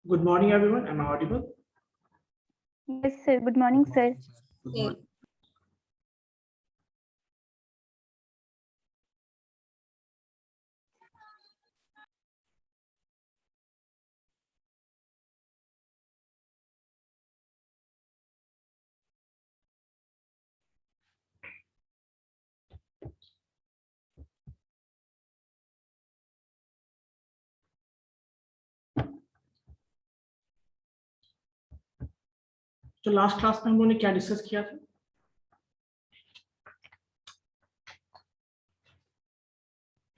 Good morning, everyone. Am I audible? Yes, sir. Good morning, sir. Good Yeah. morning. तो last class में हम लोगों ने क्या डिस्कस किया था?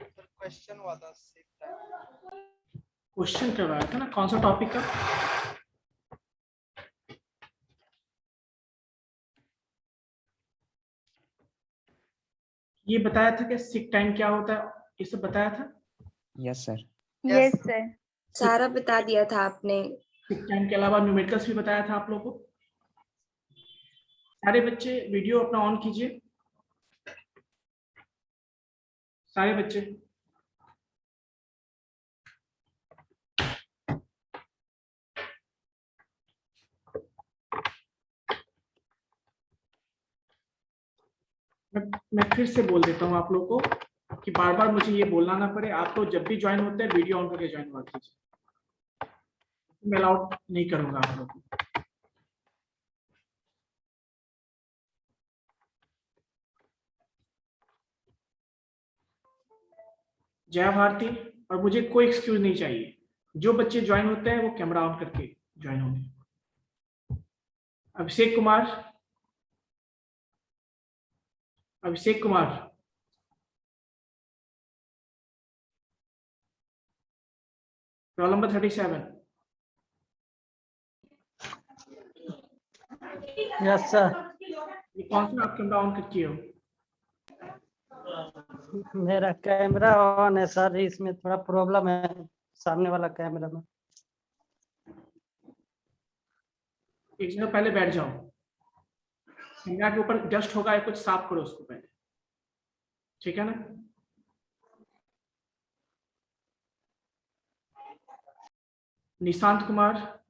क्वेश्चन हुआ था सिक टाइम। क्वेश्चन करवाया था ना, कौन सा टॉपिक का? ये बताया था कि सिक टाइम क्या होता है, ये सब बताया था। Yes sir. Yes, sir. सारा बता दिया था आपने। सिक टाइम के अलावा न्यूमेरिकल्स भी बताया था आप लोगों को। सारे बच्चे वीडियो अपना ऑन कीजिए, सारे बच्चे। मैं फिर से बोल देता हूँ आप लोगों को कि बार बार मुझे ये बोलना ना पड़े। आप लोग जब भी ज्वाइन होते हैं वीडियो ऑन करके ज्वाइन हुआ कीजिए। मैं अलाउड नहीं करूंगा आप लोगों को। जय भारती। और मुझे कोई एक्सक्यूज नहीं चाहिए। जो बच्चे ज्वाइन होते हैं वो कैमरा ऑन करके ज्वाइन होंगे। Abhishek Kumar, Abhishek Kumar, roll number 37। Yes sir. ये कौन सा आप कैमरा ऑन करके हो? मेरा कैमरा ऑन है सर, इसमें थोड़ा प्रॉब्लम है सामने वाला कैमरा में। एक जगह पहले बैठ जाओ। कैमरा के ऊपर डस्ट होगा या कुछ साफ करो उसको पहले, ठीक है ना? निशांत कुमार,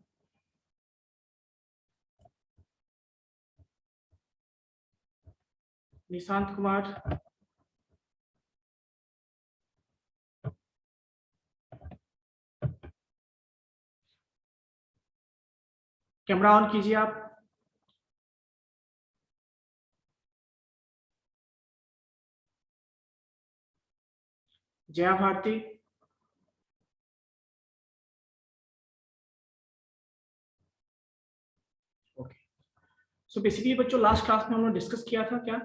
निशांत कुमार, कैमरा ऑन कीजिए आप। Jaya Bharati, okay. So basically बच्चों लास्ट क्लास में हम लोग डिस्कस किया था क्या?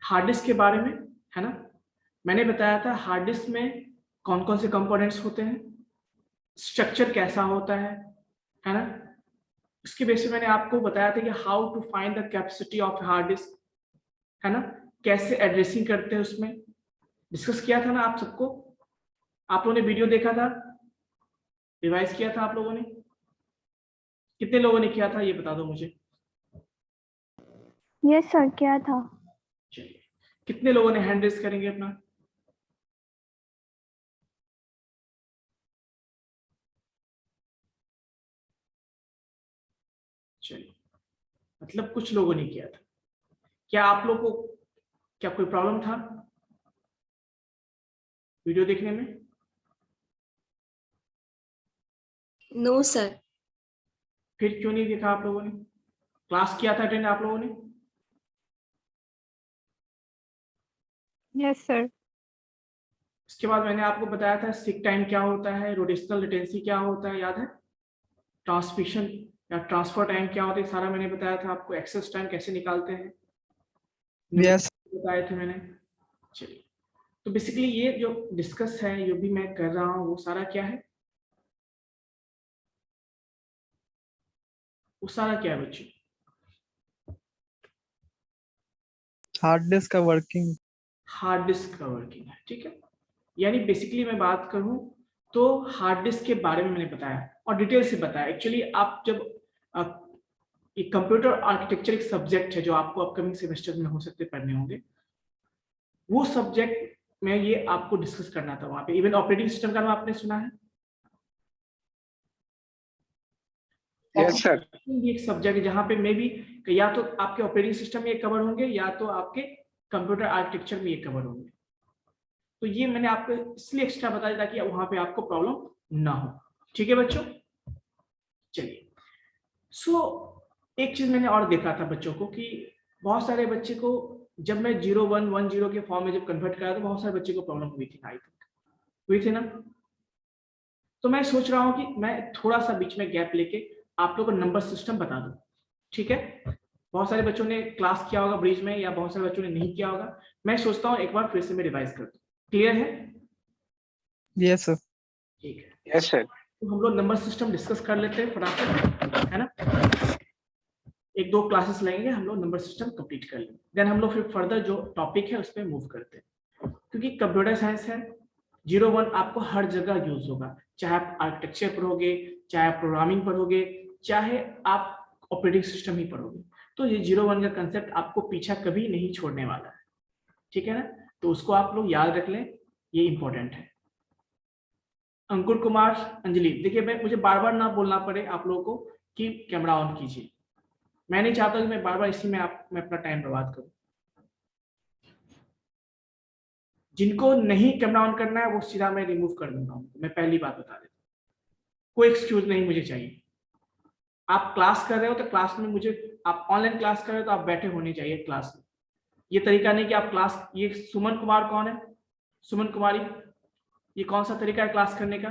हार्ड डिस्क के बारे में, है ना? मैंने बताया था हार्ड डिस्क में कौन कौन से कंपोनेंट्स होते हैं, स्ट्रक्चर कैसा होता है ना? इसके बेस पे मैंने आपको बताया था कि how to find the capacity of hard disk, है ना? कैसे एड्रेसिंग करते हैं, उसमें डिस्कस किया था ना आप सबको। आप लोगों ने वीडियो देखा था, रिवाइज किया था आप लोगों ने? कितने लोगों ने किया था ये बता दो मुझे। Yes, sir. क्या था? चलिए, कितने लोगों ने हैंड रेज करेंगे अपना? चलिए, मतलब कुछ लोगों ने किया था। क्या आप लोग को क्या कोई प्रॉब्लम था वीडियो देखने में? No sir. फिर क्यों नहीं देखा आप लोगों ने? क्लास किया था अटेंड आप लोगों ने? Yes, sir. इसके बाद मैंने आपको बताया था सिक टाइम क्या होता है, रोटेशनल लेटेंसी क्या होता है, याद है? ट्रांसमिशन या ट्रांसफर टाइम क्या होता है, सारा मैंने बताया था आपको। एक्सेस टाइम कैसे निकालते हैं, यस बताए थे मैंने। चलिए, तो बेसिकली ये जो डिस्कस है, जो भी मैं कर रहा हूँ, वो सारा क्या है? वो सारा क्या है बच्चे? हार्ड डिस्क का वर्किंग। हार्ड डिस्क का वर्किंग है, ठीक है? यानी बेसिकली मैं बात करूं तो हार्ड डिस्क के बारे में मैंने बताया और डिटेल से बताया। एक्चुअली आप जब एक कंप्यूटर आर्किटेक्चर एक सब्जेक्ट है जो आपको अपकमिंग सेमेस्टर में हो सकते पढ़ने होंगे। वो सब्जेक्ट मैं ये आपको डिस्कस करना था वहां पे। इवन ऑपरेटिंग सिस्टम का नाम आपने सुना है? Yes sir. एक सब्जेक्ट है जहाँ पे मे बी या तो आपके ऑपरेटिंग सिस्टम में ये कवर होंगे या तो आपके कंप्यूटर आर्किटेक्चर में ये कवर होंगे। तो ये मैंने आपको इसलिए एक्स्ट्रा बताया ताकि वहां पे आपको प्रॉब्लम ना हो। ठीक है बच्चों, चलिए। एक चीज मैंने और देखा था बच्चों को कि बहुत सारे बच्चे को जब मैं 0110 के फॉर्म में जब कन्वर्ट कराया तो बहुत सारे बच्चे को प्रॉब्लम हुई थी, आई थिंक हुई थी ना। तो मैं सोच रहा हूँ कि मैं थोड़ा सा बीच में गैप लेके आप लोगों को नंबर सिस्टम बता दूं। ठीक है, बहुत सारे बच्चों ने क्लास किया होगा ब्रिज में या बहुत सारे बच्चों ने नहीं किया होगा। मैं सोचता हूँ एक बार फिर से मैं रिवाइज कर दूं। क्लियर है? Yes sir. ठीक है, यस सर। तो हम लोग नंबर सिस्टम डिस्कस कर लेते हैं फटाफट, है ना। 1-2 क्लासेस लेंगे, हम लोग नंबर सिस्टम कंप्लीट कर लेंगे। देन हम लोग फिर फर्दर जो टॉपिक है उस पर मूव करते हैं। क्योंकि कंप्यूटर साइंस है, 01 आपको हर जगह यूज होगा, चाहे आप आर्किटेक्चर पढ़ोगे, चाहे आप प्रोग्रामिंग पढ़ोगे, चाहे आप ऑपरेटिंग सिस्टम ही पढ़ोगे। तो ये 01 का कंसेप्ट आपको पीछा कभी नहीं छोड़ने वाला है। ठीक है ना, तो उसको आप लोग याद रख लें, ये इंपॉर्टेंट है। अंकुर कुमार, अंजलि, देखिए मैं मुझे बार बार ना बोलना पड़े आप लोगों को कि कैमरा ऑन कीजिए। मैं नहीं चाहता कि मैं बार बार इसी में मैं अपना टाइम बर्बाद करूं। जिनको नहीं कैमरा ऑन करना है वो सीधा मैं रिमूव कर दूंगा, मैं पहली बात बता देता हूं। कोई एक्सक्यूज नहीं मुझे चाहिए। आप क्लास कर रहे हो तो क्लास में मुझे, आप ऑनलाइन क्लास कर रहे हो तो आप बैठे होने चाहिए क्लास में। ये तरीका नहीं कि आप क्लास, ये सुमन कुमार कौन है, सुमन कुमारी, ये कौन सा तरीका है क्लास करने का?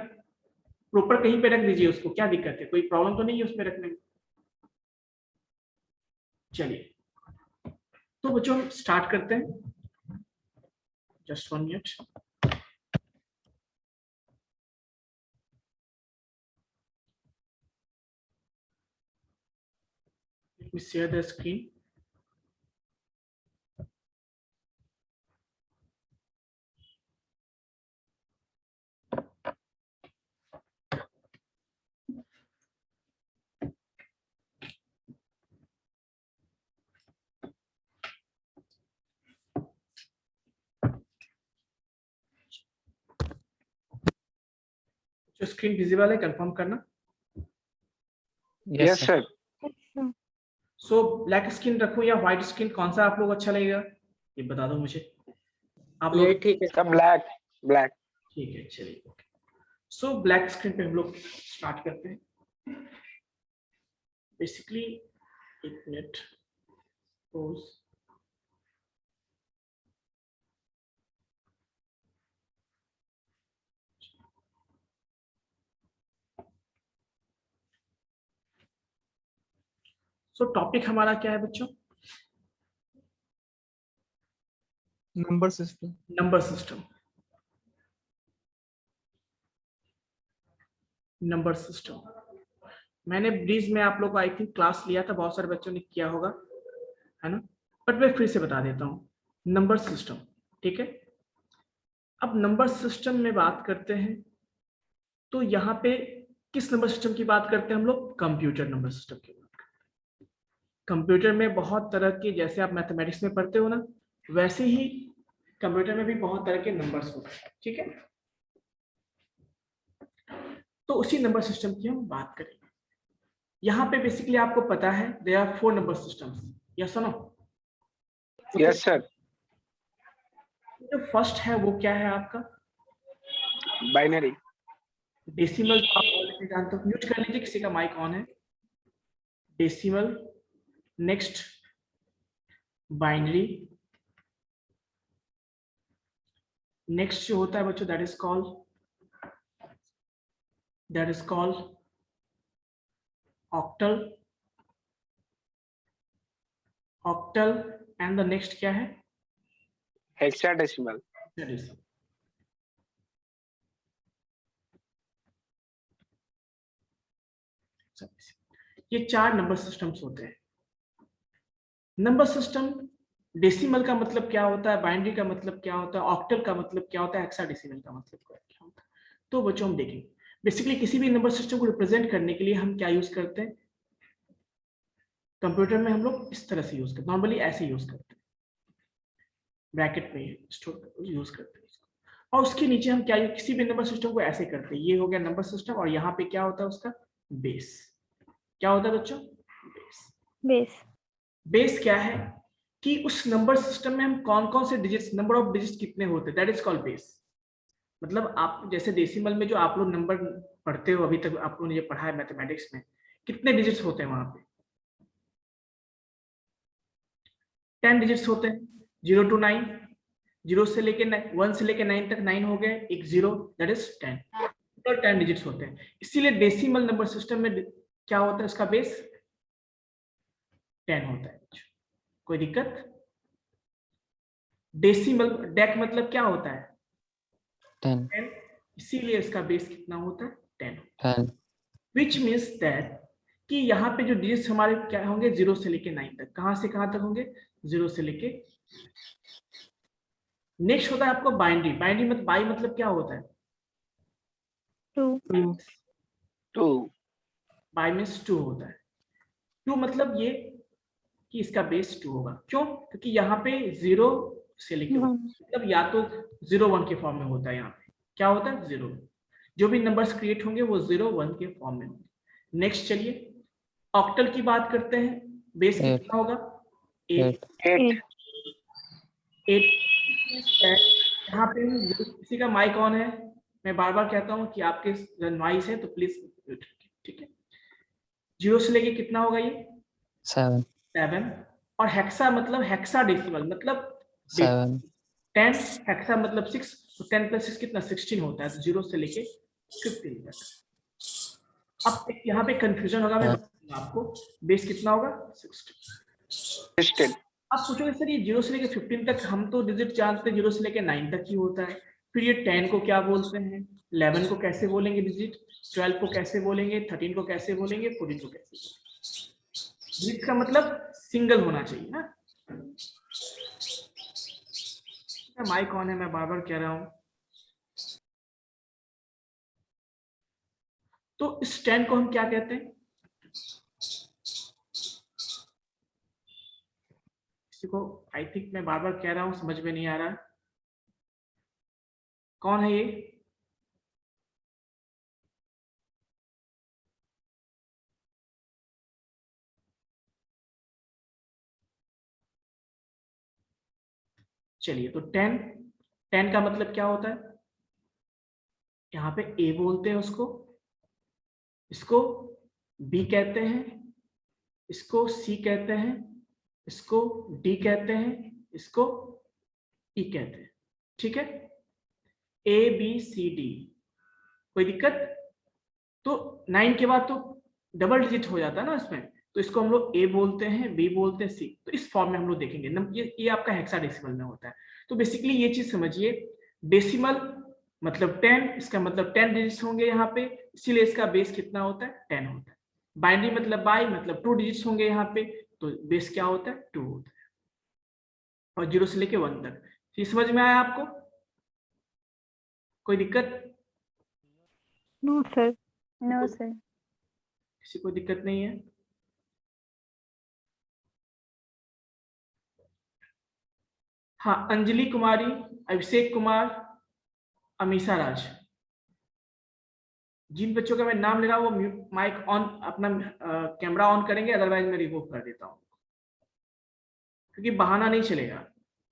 प्रॉपर कहीं पे रख दीजिए उसको, क्या दिक्कत है, कोई प्रॉब्लम तो नहीं है उसमें रखने में। चलिए, तो बच्चों हम स्टार्ट करते हैं। Just 1 minute. Let me share the screen. जो स्क्रीन विजिबल है कंफर्म करना। Yes sir. So black screen रखूं या व्हाइट स्क्रीन, कौन सा आप लोग अच्छा लगेगा ये बता दो मुझे आप ये लोग। ठीक है। सब ब्लैक ब्लैक। ठीक है, चलिए ओके। सो ब्लैक स्क्रीन पे हम लोग स्टार्ट करते हैं। Basically 1 minute pause. सो टॉपिक हमारा क्या है बच्चों? Number system. Number system. Number system मैंने ब्रीज में आप लोग को आई थिंक क्लास लिया था, बहुत सारे बच्चों ने किया होगा, है ना। बट मैं फिर से बता देता हूँ, नंबर सिस्टम। ठीक है, अब नंबर सिस्टम में बात करते हैं तो यहाँ पे किस नंबर सिस्टम की बात करते हैं हम लोग? कंप्यूटर नंबर सिस्टम की बात करते हैं। कंप्यूटर में बहुत तरह के, जैसे आप मैथमेटिक्स में पढ़ते हो ना, वैसे ही कंप्यूटर में भी बहुत तरह के नंबर्स होते हैं। ठीक है, तो उसी नंबर सिस्टम की हम बात करेंगे। यहाँ पे बेसिकली आपको पता है there are 4 number systems. Yes और नो? Yes sir. जो फर्स्ट है वो क्या है आपका? बाइनरी। डेसिमल। तो आप ऑलरेडी जानते हो, म्यूट कर लीजिए, किसी का माइक ऑन है। डेसिमल, नेक्स्ट बाइनरी, नेक्स्ट जो होता है बच्चों that is called octal and the next क्या है? हेक्साडेसिमल। हेक्साडेसिमल। ये 4 नंबर सिस्टम्स होते हैं। नंबर सिस्टम डेसिमल का मतलब क्या होता है, बाइनरी का मतलब क्या होता है, ऑक्टल का मतलब क्या होता है, हेक्साडेसिमल का मतलब क्या होता है। तो बच्चों हम देखेंगे बेसिकली किसी भी नंबर सिस्टम को रिप्रेजेंट करने के लिए हम क्या यूज करते हैं। कंप्यूटर में हम लोग इस तरह से यूज करते हैं, नॉर्मली ऐसे यूज करते हैं। ब्रैकेट में स्टोर यूज करते हैं इसको। और उसके नीचे हम क्या, किसी भी नंबर सिस्टम को ऐसे करते हैं, ये हो गया नंबर सिस्टम, और यहाँ पे क्या होता है उसका बेस। क्या होता है बच्चों? बेस। बेस। बेस क्या है कि उस नंबर सिस्टम में हम कौन कौन से डिजिट्स, नंबर ऑफ डिजिट्स कितने होते हैं, दैट इज कॉल्ड बेस। मतलब आप जैसे डेसिमल में जो आप लोग नंबर पढ़ते हो, अभी तक आप लोगों ने जो पढ़ा है मैथमेटिक्स में, कितने डिजिट्स होते हैं वहां पे? 10 डिजिट्स होते हैं, 0 to 9, 0 से लेके 1 से लेके 9 तक 9 हो गए, एक 0, दैट इज 10। टोटल 10 डिजिट्स होते हैं। इसीलिए डेसिमल नंबर सिस्टम में क्या होता है, उसका बेस 10 होता है। कोई दिक्कत? डेसिमल डेक मतलब क्या होता है? 10. 10, इसीलिए इसका बेस कितना होता है? 10। 10. विच मीन्स दैट कि यहाँ पे जो डिजिट्स हमारे क्या होंगे, 0 से लेके 9 तक। कहां से कहां तक होंगे? 0 से लेके। नेक्स्ट होता है आपको बाइनरी। बाइनरी मतलब, बाई मतलब क्या होता है? 2। 2. बाई मीन्स 2 होता है। 2 मतलब ये कि इसका बेस 2 होगा। क्यों? क्योंकि यहाँ पे 0 से लेके 1, मतलब या तो 0 1 के फॉर्म में होता है। यहाँ पे क्या होता है? 0। जो भी नंबर्स क्रिएट होंगे वो 0 1 के फॉर्म में होंगे। नेक्स्ट चलिए ऑक्टल की बात करते हैं। बेस कितना होगा? 8। 8. 8। यहाँ पे किसी का माइक ऑन है, मैं बार बार कहता हूँ कि आपके नॉइस है तो प्लीज म्यूट रखिए, ठीक है? 0 से लेके कितना होगा ये? 7. 7। और हेक्सा मतलब हेक्साडेसिमल मतलब 7. 10, हेक्सा मतलब 6, तो 10 + 6 कितना? 16 होता है। तो 0 से लेके 15 तक। अब यहाँ पे कंफ्यूजन होगा, मैं बताऊंगा आपको। बेस कितना होगा? 16। 16. आप सोचोगे सर ये 0 से लेके 15 तक, हम तो डिजिट जानते हैं 0 से लेके 9 तक ही होता है, फिर ये 10 को क्या बोलते हैं, 11 को कैसे बोलेंगे डिजिट, 12 को कैसे बोलेंगे, 13 को कैसे बोलेंगे, 14 को कैसे बोलेंगे? डिजिट का मतलब सिंगल होना चाहिए ना। माइक ऑन है, मैं बार बार कह रहा हूं। तो इस 10 को हम क्या कहते हैं? किसी को, आई थिंक मैं बार बार कह रहा हूं, समझ में नहीं आ रहा, कौन है ये? चलिए, तो 10 का मतलब क्या होता है? यहाँ पे ए बोलते हैं उसको, इसको बी कहते हैं, इसको सी कहते हैं, इसको डी कहते हैं, इसको ई कहते हैं, ठीक है? A B C D. कोई दिक्कत? तो 9 के बाद तो डबल डिजिट हो जाता है ना इसमें, तो इसको हम लोग ए बोलते हैं, बी बोलते हैं, सी। तो इस फॉर्म में हम लोग देखेंगे। ये आपका हेक्साडेसिमल में होता है। तो बेसिकली ये चीज समझिए, डेसिमल मतलब 10, इसका मतलब 10 डिजिट्स होंगे यहाँ पे, इसीलिए इसका बेस कितना होता है? 10 होता है। बाइनरी मतलब बाई मतलब 2 डिजिट्स होंगे यहाँ पे, तो बेस क्या होता है? 2 होता है। और 0 से लेके 1 तक। ये समझ में आया आपको? कोई दिक्कत? No sir. No sir. किसी को दिक्कत नहीं है? हाँ, अंजलि कुमारी, अभिषेक कुमार, अमीषा राज, जिन बच्चों का मैं नाम ले रहा हूँ वो माइक ऑन, अपना कैमरा ऑन करेंगे, अदरवाइज मैं रिमूव कर देता हूँ, क्योंकि बहाना नहीं चलेगा।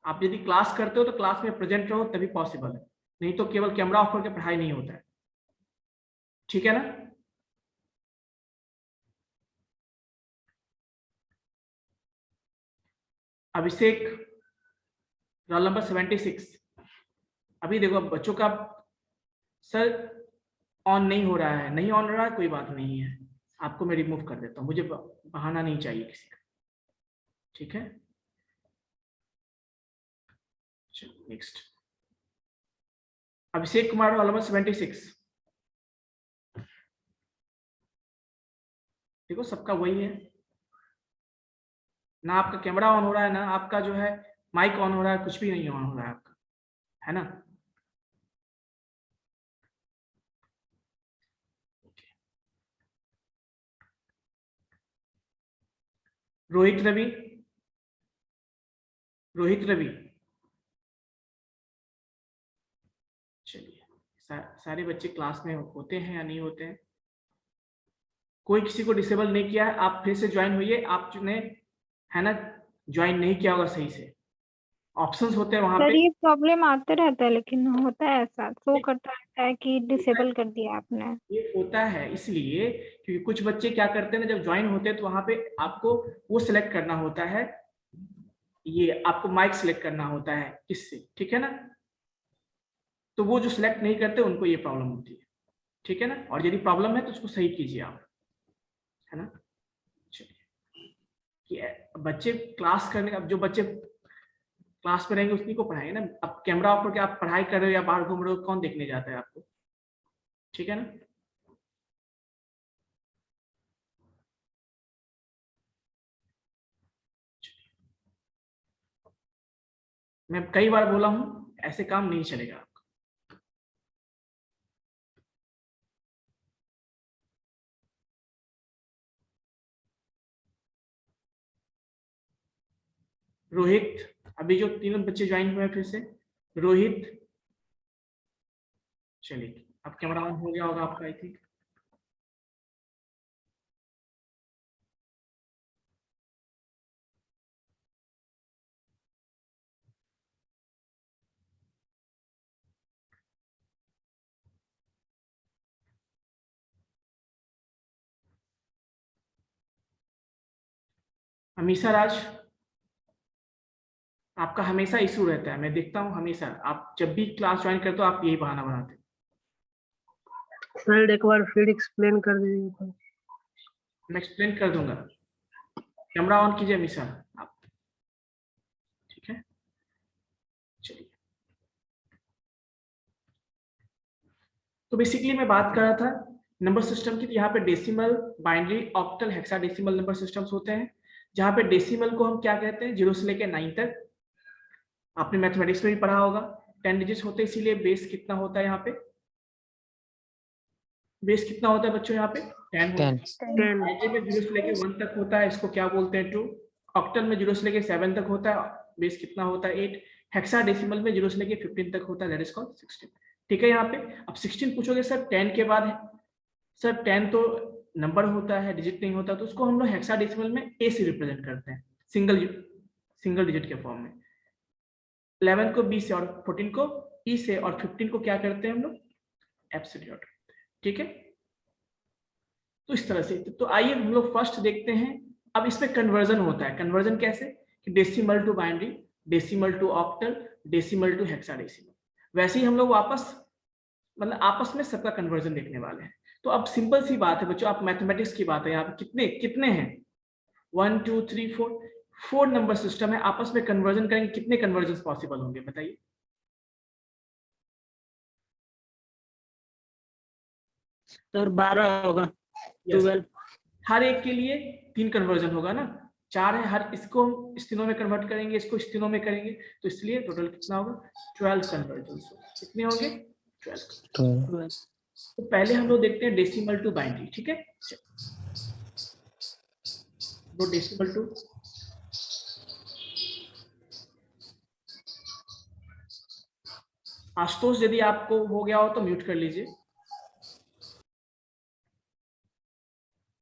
आप यदि क्लास करते हो तो क्लास में प्रेजेंट रहो, तभी पॉसिबल है, नहीं तो केवल कैमरा ऑफ करके पढ़ाई नहीं होता है, ठीक है ना? अभिषेक, रोल नंबर 76। अभी देखो बच्चों का सर ऑन नहीं हो रहा है, नहीं ऑन हो रहा है, कोई बात नहीं है, आपको मैं रिमूव कर देता हूँ, मुझे बहाना नहीं चाहिए किसी का, ठीक है? नेक्स्ट, अभिषेक कुमार, रोल नंबर 76। देखो सबका वही है ना, आपका कैमरा ऑन हो रहा है ना, आपका जो है माइक ऑन हो रहा है, कुछ भी नहीं ऑन हो रहा है आपका, है ना? रोहित रवि, रोहित रवि, चलिए, सारे बच्चे क्लास में होते हैं या नहीं होते हैं? कोई किसी को डिसेबल नहीं किया है? आप फिर से ज्वाइन होइए, आपने है ना ज्वाइन नहीं किया होगा सही से। ऑप्शंस होते हैं वहां सर पे। ये प्रॉब्लम आता रहता है, लेकिन होता है ऐसा, शो करता रहता है कि डिसेबल कर दिया आपने। ये होता है इसलिए क्योंकि कुछ बच्चे क्या करते हैं ना, जब ज्वाइन होते हैं तो वहां पे आपको वो सिलेक्ट करना होता है, ये आपको माइक सिलेक्ट करना होता है किससे, ठीक है ना? तो वो जो सिलेक्ट नहीं करते उनको ये प्रॉब्लम होती है, ठीक है ना? और यदि प्रॉब्लम है तो उसको सही कीजिए आप, है ना? चलिए, कि बच्चे क्लास करने का, जो बच्चे क्लास में रहेंगे उसी को पढ़ाएंगे ना। अब कैमरा ऑफ करके आप पढ़ाई कर रहे हो या बाहर घूम रहे हो, कौन देखने जाता है आपको, ठीक है ना? मैं कई बार बोला हूं, ऐसे काम नहीं चलेगा आपका। रोहित, अभी जो तीनों बच्चे ज्वाइन हुए हैं फिर से, रोहित, चलिए अब कैमरा ऑन हो गया होगा आपका आई थिंक। हमेशा राज, आपका हमेशा इशू रहता है, मैं देखता हूँ हमेशा, आप जब भी क्लास ज्वाइन करते हो आप यही बहाना बनाते हो। सर एक बार फिर एक्सप्लेन कर दीजिए। मैं एक्सप्लेन कर दूंगा, कैमरा ऑन कीजिए हमेशा आप, ठीक है? चलिए, तो बेसिकली मैं बात कर रहा था नंबर सिस्टम की। यहाँ पे decimal, binary, octal, hexadecimal number systems होते हैं, जहाँ पे डेसिमल को हम क्या कहते हैं, 0 से लेकर 9 तक। आपने मैथमेटिक्स में भी पढ़ा होगा, 10 डिजिट्स होते हैं, इसीलिए बेस कितना होता है यहाँ पे, बेस कितना होता है बच्चों यहाँ पे, 10 होता है। 10 बाइनरी में 0 से लेकर 1 तक होता है, इसको क्या बोलते हैं 2। ऑक्टल में 0 से लेकर 7 तक होता है, बेस कितना होता है 8। हेक्साडेसिमल में 0 से लेकर 15 तक होता है, दैट इज कॉल्ड 16, ठीक है? यहाँ पे अब 16 पूछोगे सर 10 के बाद है, सर 10 तो नंबर होता है, डिजिट नहीं होता, तो उसको हम लोग हेक्साडेसिमल में ए से रिप्रेजेंट करते हैं, सिंगल डिजिट के फॉर्म में। 11 को बी से, और 14 को ई से, और 15 को क्या करते हैं हम लोग, एफ से डिनोट करते हैं, ठीक है? तो इस तरह से, तो आइए हम लोग फर्स्ट देखते हैं। अब इसमें कन्वर्जन होता है, कन्वर्जन कैसे कि decimal to binary, decimal to octal, decimal to hexadecimal. वैसे ही हम लोग वापस मतलब आपस में सबका कन्वर्जन देखने वाले हैं। तो अब सिंपल सी बात है बच्चों, आप मैथमेटिक्स की बात है, यहाँ पे कितने कितने हैं, 1 2 3 4 नंबर सिस्टम है, आपस में कन्वर्जन करेंगे, कितने कन्वर्जन पॉसिबल होंगे बताइए? सर 12 होगा। 12 हर एक के लिए 3 कन्वर्जन होगा ना, 4 है, हर इसको हम इस तीनों में कन्वर्ट करेंगे, इसको इस तीनों में करेंगे, तो इसलिए टोटल कितना होगा, 12 कन्वर्जन। कितने होंगे, 12। तो पहले हम लोग देखते हैं डेसिमल टू बाइनरी, ठीक है? तो डेसिमल टू, आशुतोष यदि आपको हो गया हो तो म्यूट कर लीजिए।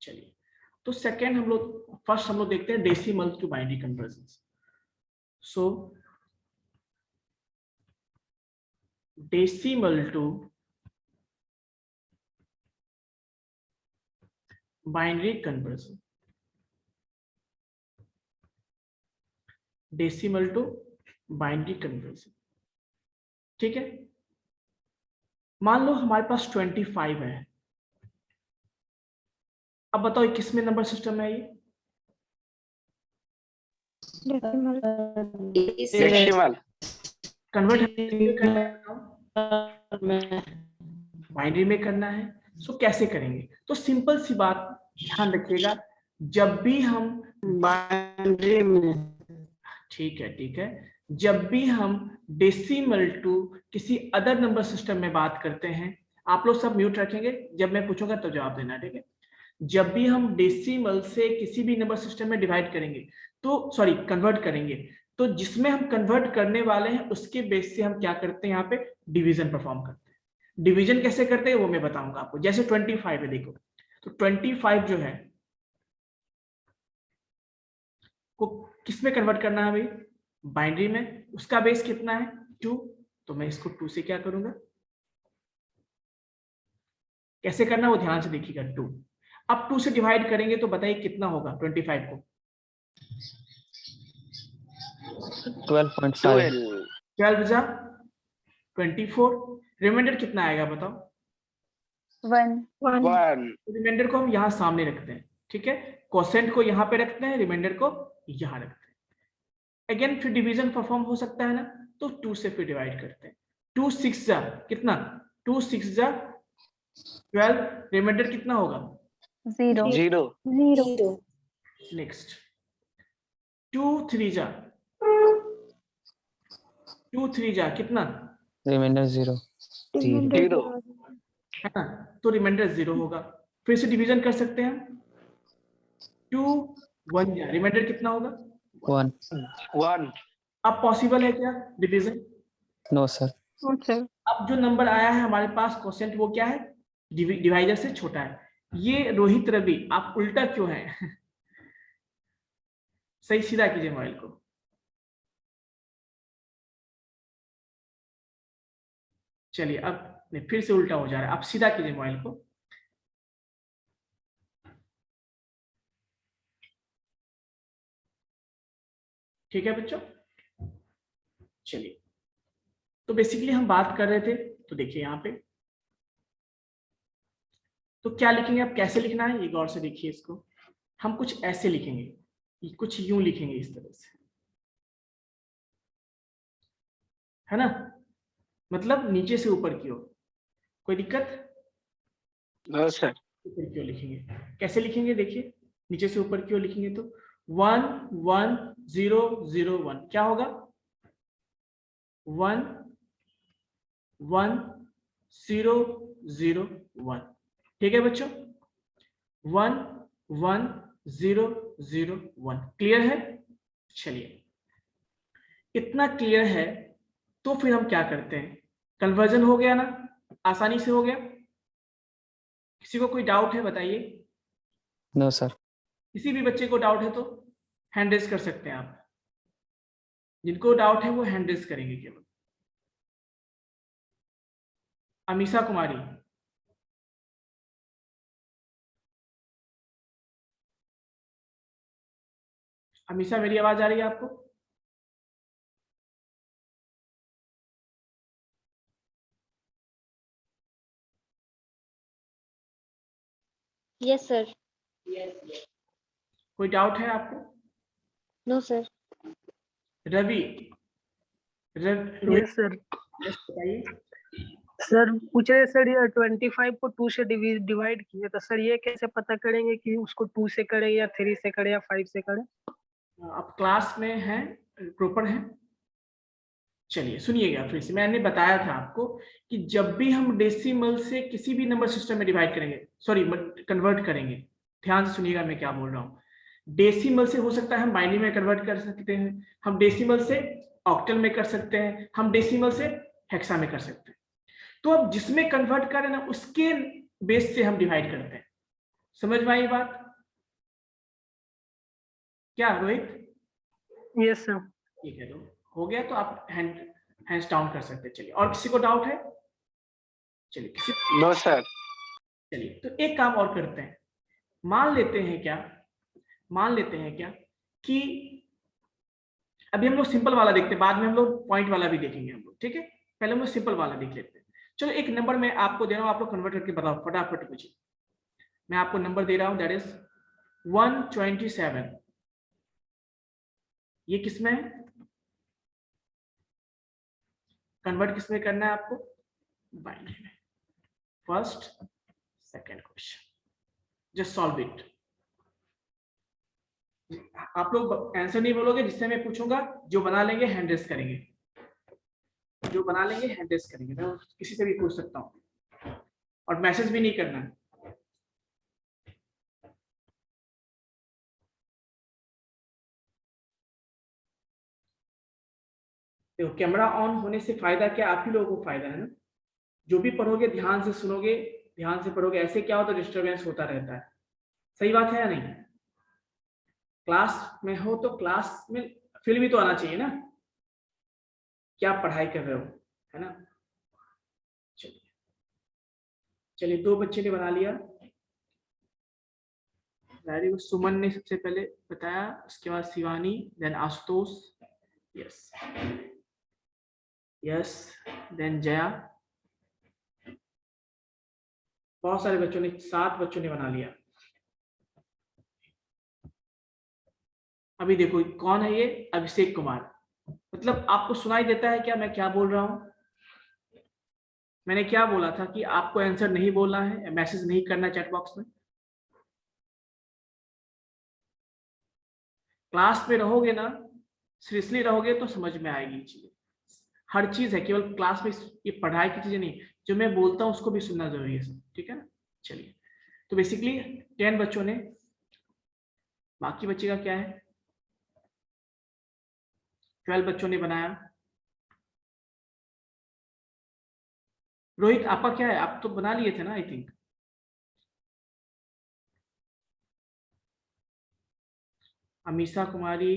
चलिए, तो सेकेंड हम लोग, फर्स्ट हम लोग देखते हैं decimal to binary conversion. So decimal to binary conversion, decimal to binary conversion, ठीक है? मान लो हमारे पास 25 है। अब बताओ किस में नंबर सिस्टम है ये, डेसिमल। डेसिमल कन्वर्ट बाइनरी में करना है। सो कैसे करेंगे? तो सिंपल सी बात ध्यान रखिएगा, जब भी हम बाइनरी में, ठीक है, जब भी हम डेसिमल टू किसी अदर नंबर सिस्टम में बात करते हैं, आप लोग सब म्यूट रखेंगे, जब मैं पूछूंगा तो जवाब देना, ठीक है? जब भी हम डेसिमल से किसी भी नंबर सिस्टम में डिवाइड करेंगे, तो सॉरी कन्वर्ट करेंगे, तो जिसमें हम कन्वर्ट करने वाले हैं उसके बेस से हम क्या करते हैं, यहाँ पे डिवीजन परफॉर्म करते हैं। डिवीजन कैसे करते हैं वो मैं बताऊंगा आपको। जैसे 25 है, देखो तो 25 जो है को किस में कन्वर्ट करना है भाई, बाइनरी में। उसका बेस कितना है 2, तो मैं इसको 2 से क्या करूंगा, कैसे करना वो ध्यान से देखिएगा। 2 अब 2 से डिवाइड करेंगे तो बताइए कितना होगा 25 को। 12.5 12 जा 24, रिमाइंडर कितना आएगा बताओ। 1 1 रिमाइंडर को हम यहाँ सामने रखते हैं, ठीक है, कोसेंट को यहाँ पे रखते हैं, रिमाइंडर को यहाँ रखते हैं। अगेन फिर डिवीजन परफॉर्म हो सकता है ना, तो 2 से फिर डिवाइड करते हैं। 2 6 जा कितना, 2 6 जा 12, रिमाइंडर कितना होगा 0 0 0 नेक्स्ट। 2 3 जा 2 3 जा कितना रिमाइंडर 0 0 है ना, तो रिमाइंडर 0 होगा। फिर से डिवीजन कर सकते हैं। 2 1 जा रिमाइंडर कितना होगा 1 1 अब पॉसिबल है क्या डिवीजन। नो सर सर अब जो नंबर आया है हमारे पास कोसेंट वो क्या है, डिवाइजर से छोटा है। ये रोहित रवि आप उल्टा क्यों है सही सीधा कीजिए मोबाइल को। चलिए अब नहीं, फिर से उल्टा हो जा रहा है, आप सीधा कीजिए मोबाइल को। ठीक है बच्चों, चलिए तो बेसिकली हम बात कर रहे थे, तो देखिए यहाँ पे तो क्या लिखेंगे, आप कैसे लिखना है ये गौर से देखिए इसको। हम कुछ ऐसे लिखेंगे, कुछ यूं लिखेंगे इस तरह से, है ना, मतलब नीचे से ऊपर की ओर। कोई दिक्कत, नो सर ऊपर की ओर लिखेंगे। कैसे लिखेंगे देखिए, नीचे से ऊपर की ओर लिखेंगे तो 1 1 0 0 1 क्या होगा 1 1 0 0 1। ठीक है बच्चों, 1 1 0 0 1 क्लियर है। चलिए इतना क्लियर है तो फिर हम क्या करते हैं, कन्वर्जन हो गया ना, आसानी से हो गया। किसी को कोई डाउट है बताइए, नो सर किसी भी बच्चे को डाउट है तो हैंड रेज कर सकते हैं आप। जिनको डाउट है वो हैंड रेज करेंगे केवल। अमीषा कुमारी, अमीषा मेरी आवाज आ रही है आपको। यस सर कोई डाउट है आपको। No sir Ravi Rohit yes sir बताइए। सर पूछ रहे सर ये 25 को 2 से डिवाइड किए तो सर ये कैसे पता करेंगे कि उसको 2 से करें या 3 से करें या 5 से करें। आप क्लास में हैं, प्रॉपर हैं। चलिए सुनिएगा फिर से, मैंने बताया था आपको कि जब भी हम डेसिमल से किसी भी नंबर सिस्टम में डिवाइड करेंगे, सॉरी कन्वर्ट करेंगे, ध्यान से सुनिएगा मैं क्या बोल रहा हूँ। डेसिमल से हो सकता है हम बाइनरी में कन्वर्ट कर सकते हैं, हम डेसिमल से ऑक्टल में कर सकते हैं, हम डेसिमल से हेक्सा में कर सकते हैं। तो अब जिसमें कन्वर्ट करें ना उसके बेस से हम डिवाइड करते हैं। समझ में आई बात क्या रोहित। यस सर ठीक है, तो हो गया, तो आप हैंड्स डाउन कर सकते हैं। चलिए और किसी को डाउट है, चलिए किसी, नो सर चलिए तो एक काम और करते हैं, मान लेते हैं क्या कि अभी हम लोग सिंपल वाला देखते हैं, बाद में हम लोग पॉइंट वाला भी देखेंगे हम लोग, ठीक है। पहले हम लोग सिंपल वाला देख लेते हैं। चलो एक नंबर मैं आपको दे रहा हूं, आप लोग कन्वर्ट करके बताओ फटाफट मुझे। मैं आपको नंबर दे रहा हूं, दैट इज 127। ये किसमें है, कन्वर्ट किसमें करना है आपको, बाइनरी में। First second question, just solve it. आप लोग आंसर नहीं बोलोगे, जिससे मैं पूछूंगा जो बना लेंगे हैंड रेस करेंगे, जो बना लेंगे हैंड रेस करेंगे। मैं किसी से भी पूछ सकता हूँ और मैसेज भी नहीं करना है। देखो कैमरा ऑन होने से फायदा क्या, आप ही लोगों को फायदा है ना, जो भी पढ़ोगे ध्यान से सुनोगे, ध्यान से पढ़ोगे, ऐसे क्या होता है डिस्टरबेंस होता रहता है। सही बात है या नहीं? क्लास में हो तो क्लास में फील भी तो आना चाहिए ना, क्या पढ़ाई कर रहे हो, है ना। चलिए चलिए 2 बच्चे ने बना लिया, वेरी गुड। सुमन ने सबसे पहले बताया, उसके बाद Shivani, then Ashutosh, yes yes, then Jaya. बहुत सारे बच्चों ने, 7 बच्चों ने बना लिया। अभी देखो कौन है ये, अभिषेक कुमार। मतलब आपको सुनाई देता है क्या मैं क्या बोल रहा हूं? मैंने क्या बोला था कि आपको आंसर नहीं बोलना है, मैसेज नहीं करना चैट बॉक्स में। क्लास में रहोगे ना, सीरियसली रहोगे तो समझ में आएगी चीजें। हर चीज है, केवल क्लास में ये पढ़ाई की चीजें नहीं, जो मैं बोलता हूँ उसको भी सुनना जरूरी है सब, ठीक है ना। चलिए तो बेसिकली 10 बच्चों ने, बाकी बच्चे का क्या है, 12 बच्चों ने बनाया। रोहित आपका क्या है, आप तो बना लिए थे ना I think. Amisha Kumari,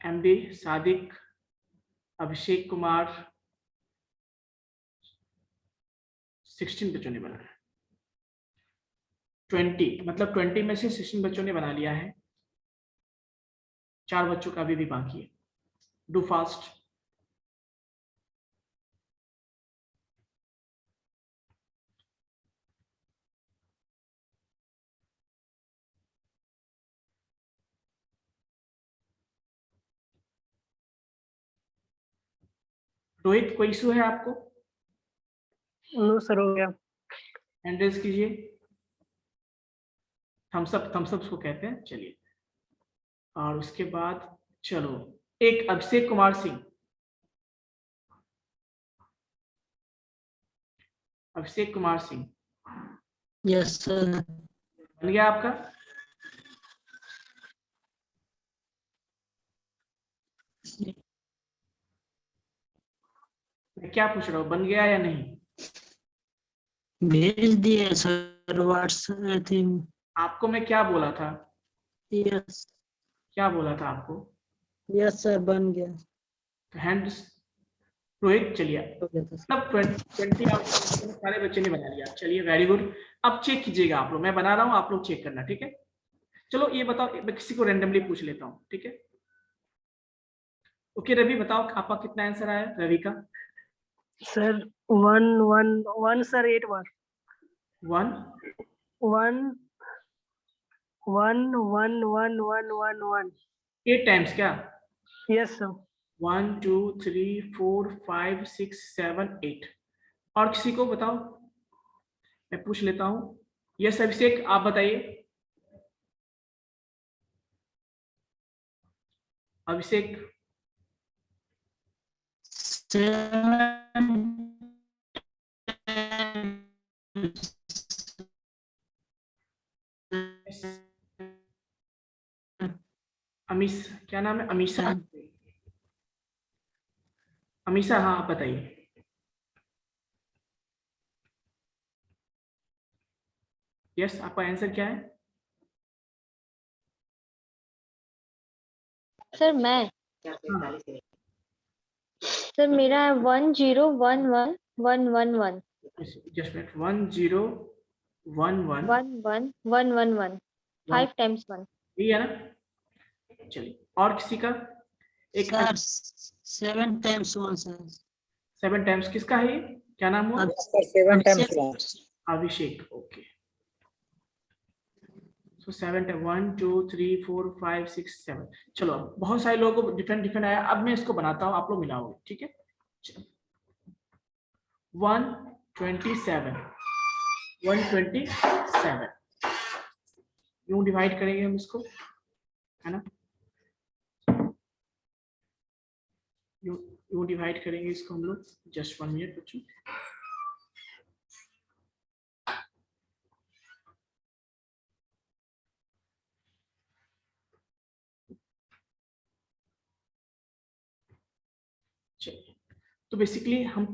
MD Sadiq, Abhishek Kumar, 16 बच्चों ने बनाया। 20 मतलब 20 में से 16 बच्चों ने बना लिया है, 4 बच्चों का अभी भी बाकी है। Do fast. रोहित कोई इशू है आपको? नो सर, हो गया। हैंड रेज कीजिए, थम्स अप को कहते हैं। चलिए और उसके बाद चलो एक अभिषेक कुमार सिंह, अभिषेक कुमार सिंह यस सर। बन गया आपका? मैं क्या पूछ रहा हूँ, बन गया या नहीं? भेज दिए सर व्हाट्सएप थिंग। आपको मैं क्या बोला था, यस क्या बोला था आपको? यस सर, बन गया। तो हैंड रोहित चलिए, हो गया था सर। मतलब 20 सारे बच्चे ने बना लिया। चलिए वेरी गुड। अब चेक कीजिएगा आप लोग, मैं बना रहा हूँ आप लोग चेक करना, ठीक है। चलो ये बताओ, मैं किसी को रैंडमली पूछ लेता हूँ, ठीक है। ओके रवि बताओ आपका कितना आंसर आया, रवि का? सर 1 सर 8 बार। 1 1 1 1 1 1 1 1। 8 टाइम्स क्या? Yes sir. 1 2 3 4 5 6 7 8। और किसी को बताओ, मैं पूछ लेता हूँ। यस अभिषेक आप बताइए। अभिषेक 7 अमीश, क्या नाम है, अमीशा? अमीशा हाँ आप बताइए। यस आपका आंसर क्या है? सर मैं, हाँ, सर मेरा है 1 0 1 1 1 1 1 जस्ट मिनट, 1 0 1 1 1 1 1 1 1 5 टाइम्स 1। यही है ना। चलिए और किसी का? एक सर 7 टाइम्स 1 सर। 7 टाइम्स किसका है ये, क्या नाम हुआ? अभिषेक, ओके। सो 7 1 2 3 4 5 6 7। चलो अब बहुत सारे लोगों को डिफरेंट डिफरेंट आया, अब मैं इसको बनाता हूँ, आप लोग मिलाओगे, ठीक है। 127 127 यूं डिवाइड करेंगे हम इसको, है ना। यूं डिवाइड करेंगे इसको हम लोग। जस्ट 1 मिनट बच्चों। चलिए तो बेसिकली हम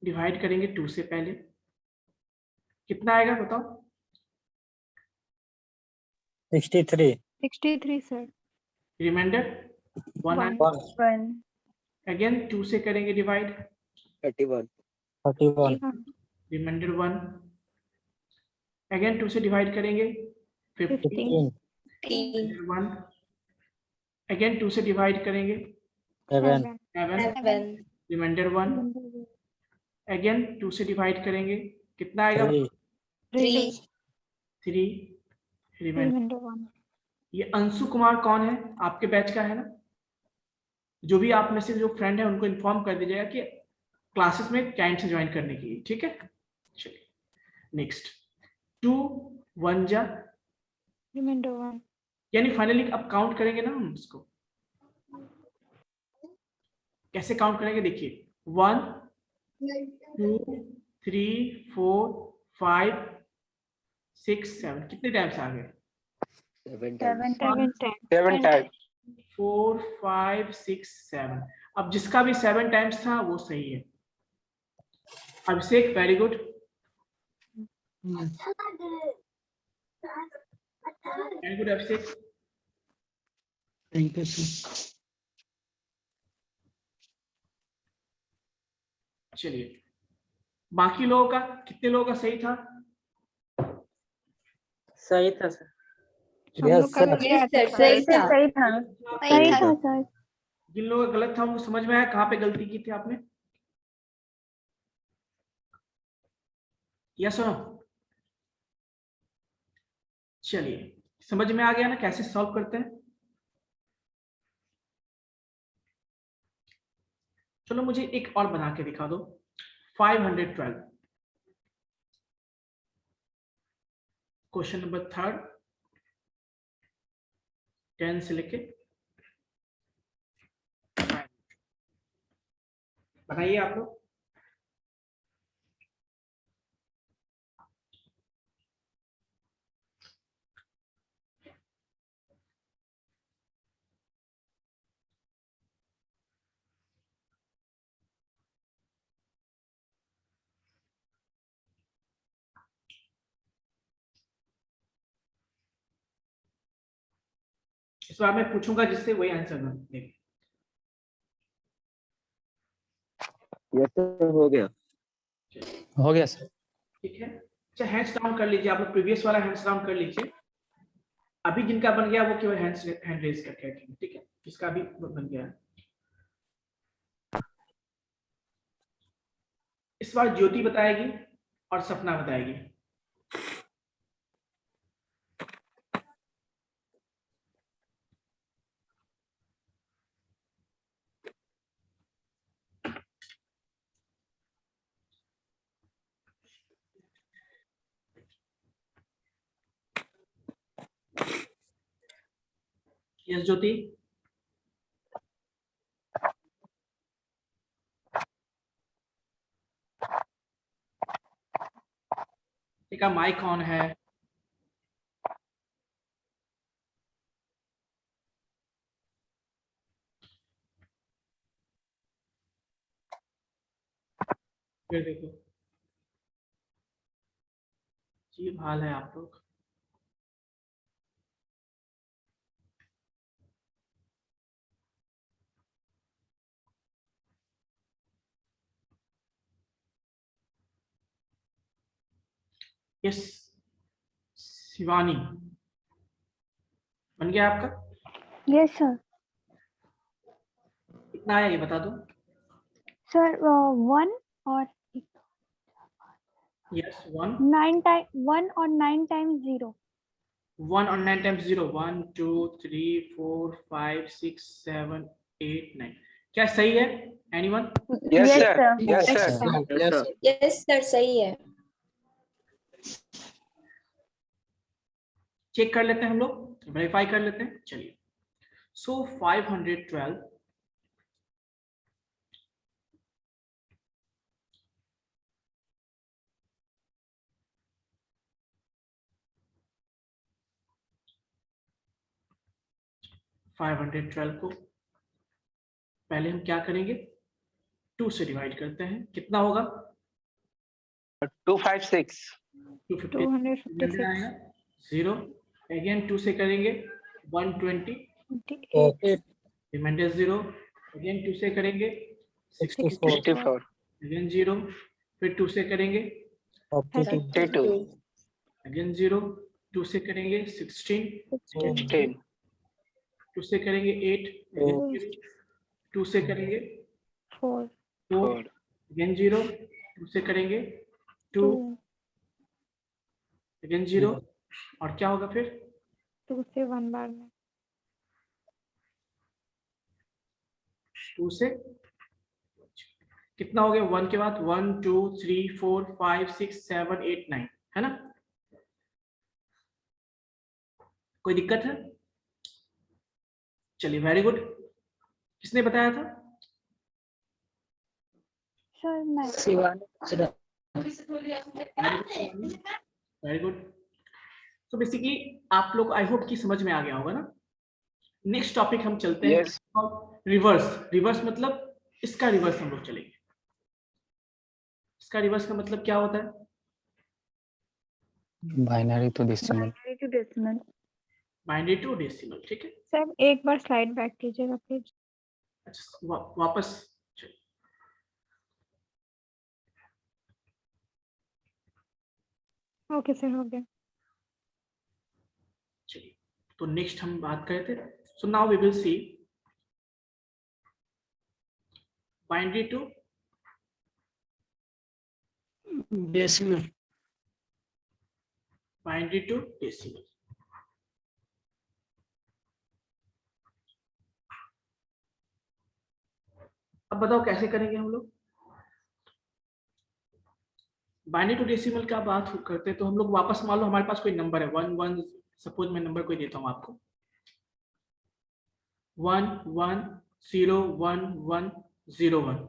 डिवाइड करेंगे 2 से पहले, कितना आएगा बताओ? 63 63 सर। रिमाइंडर 1 1 1 अगेन 2 से करेंगे डिवाइड, 31 रिमाइंडर 1 अगेन 2 से डिवाइड करेंगे 15 1 अगेन 2 से डिवाइड करेंगे 7 7 रिमाइंडर 1 अगेन 2 से डिवाइड करेंगे, कितना आएगा? 3 3 रिमाइंडर। 1 ये अंशु कुमार कौन है? आपके बैच का है ना? जो भी आप में से जो फ्रेंड है उनको इन्फॉर्म कर दीजिएगा कि क्लासेस में टाइम से ज्वाइन करने की, ठीक है? चलिए नेक्स्ट 2 1 जा, रिमाइंडर 1 यानी फाइनली अब काउंट करेंगे ना हम इसको। कैसे काउंट करेंगे देखिए, 1 2 3 4 5 6 7 कितने टाइम्स आ गए? 7 7 7 7 टाइम 4 5 6 7। अब जिसका भी 7 टाइम्स था वो सही है। Abhishek very good. Very good Abhishek. Thank you sir. चलिए बाकी लोगों का, कितने लोगों का सही था? सही था सर। हम लोग का Yes, यस सर सही था सही था सर। जिन लोगों का गलत था उनको समझ में आया कहाँ पे गलती की थी आपने? यस और नो? चलिए समझ में आ गया ना कैसे सॉल्व करते हैं? चलो मुझे एक और बना के दिखा दो। 512 क्वेश्चन नंबर 3 10 से लेके बताइए आप लोग। इस बार मैं पूछूंगा जिससे वही आंसर देंगे। ये तो हो गया। हो गया सर। ठीक है, अच्छा हैंड्स डाउन कर लीजिए आप लोग, प्रीवियस वाला हैंड्स डाउन कर लीजिए। अभी जिनका बन गया वो केवल हैंड रेज करके रखेंगे, ठीक है? जिसका भी बन गया है। इस बार ज्योति बताएगी और सपना बताएगी। यस ज्योति। का माइक ऑन है। फिर देखो ये हाल है आप लोग। यस शिवानी बन गया आपका? Yes sir. कितना आया ये बता दो। सर 1 और यस 1 9 टाइम 1 और 9 टाइम्स 0। 1 और 9 टाइम्स 0 1 2 3 4 5 6 7 8 9। क्या सही है? Anyone? Yes Yes, sir sir. Yes Yes, sir sir. Yes sir yes sir सही है। चेक कर लेते हैं हम लोग, वेरीफाई कर लेते हैं। चलिए सो 512 512 को पहले हम क्या करेंगे, 2 से डिवाइड करते हैं, कितना होगा? 256 250 256 आएगा 0, अगेन 2 से करेंगे 120, 28 रिमाइंडर 0, अगेन 2 से करेंगे 64, 64 अगेन 0, फिर 2 से करेंगे 32 अगेन 0, 2 से करेंगे 16, 16 2 से करेंगे 8, अगेन 0, 2 से करेंगे 4 4, 4 अगेन 0, 2 से करेंगे 2, 2 अगेन 0, और क्या होगा फिर? 2 से 1 बार में 2 से कितना हो गया? 1 के बाद 1 2 3 4 5 6 7 8 9, है ना? कोई दिक्कत है? चलिए, वेरी गुड। किसने बताया था? सर मैं वेरी गुड। तो बेसिकली आप लोग आई होप कि समझ में आ गया होगा ना। नेक्स्ट टॉपिक हम चलते हैं Yes. रिवर्स। रिवर्स मतलब इसका रिवर्स हम लोग चलेंगे। इसका रिवर्स का मतलब क्या होता है? Binary to decimal. Binary to decimal, ठीक है। सर एक बार स्लाइड बैक कीजिएगा प्लीज। अच्छा, वापस चलिए। ओके सर, हो गया। चलिए, तो नेक्स्ट हम बात करते थे। So now we will see binary to decimal. Binary to decimal. अब बताओ कैसे करेंगे हम लोग? बाइनरी टू डेसिमल का बात करते हैं तो हम लोग वापस मान लो हमारे पास कोई नंबर है 1 1, सपोज मैं नंबर कोई देता हूं आपको 1 1 0 1 1 0 1।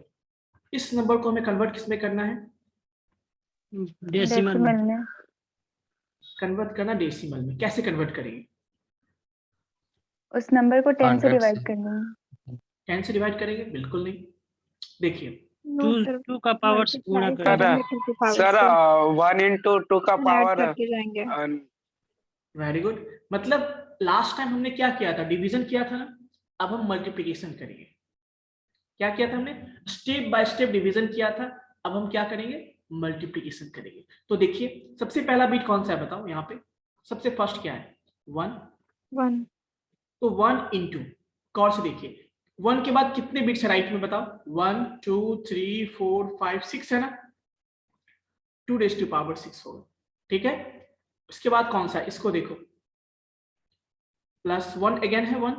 इस नंबर को हमें कन्वर्ट किस में करना है? डेसिमल में। डेसिमल में कन्वर्ट करना डेसिमल में। कैसे कन्वर्ट करेंगे? उस नंबर को 10 से 100 डिवाइड से। कर देंगे। 10 से डिवाइड करेंगे? बिल्कुल नहीं। देखिए, नो सर, टू का पावर से गुणा मल्टीप्लाई करेंगे। करेंगे 2 की पावर सर से 1 into 2 का ऐड पावर करके जाएंगे। Very good. मतलब लास्ट टाइम हमने क्या किया था? डिवीजन किया था ना। अब हम मल्टीप्लिकेशन करेंगे। क्या किया था हमने? स्टेप बाय स्टेप डिवीजन किया था। अब हम क्या करेंगे? मल्टीप्लिकेशन करेंगे। तो देखिए, सबसे पहला बीट कौन सा है बताओ? यहाँ पे सबसे फर्स्ट क्या है? 1। 1 तो 1 इंटू गौर से देखिए, 1 के बाद कितने बिट्स है राइट में बताओ? 1 2 3 4 5 6 है ना। 2 रेज़ टू पावर 6 होगा, ठीक है। उसके बाद कौन सा है? इसको देखो, प्लस 1 अगेन है 1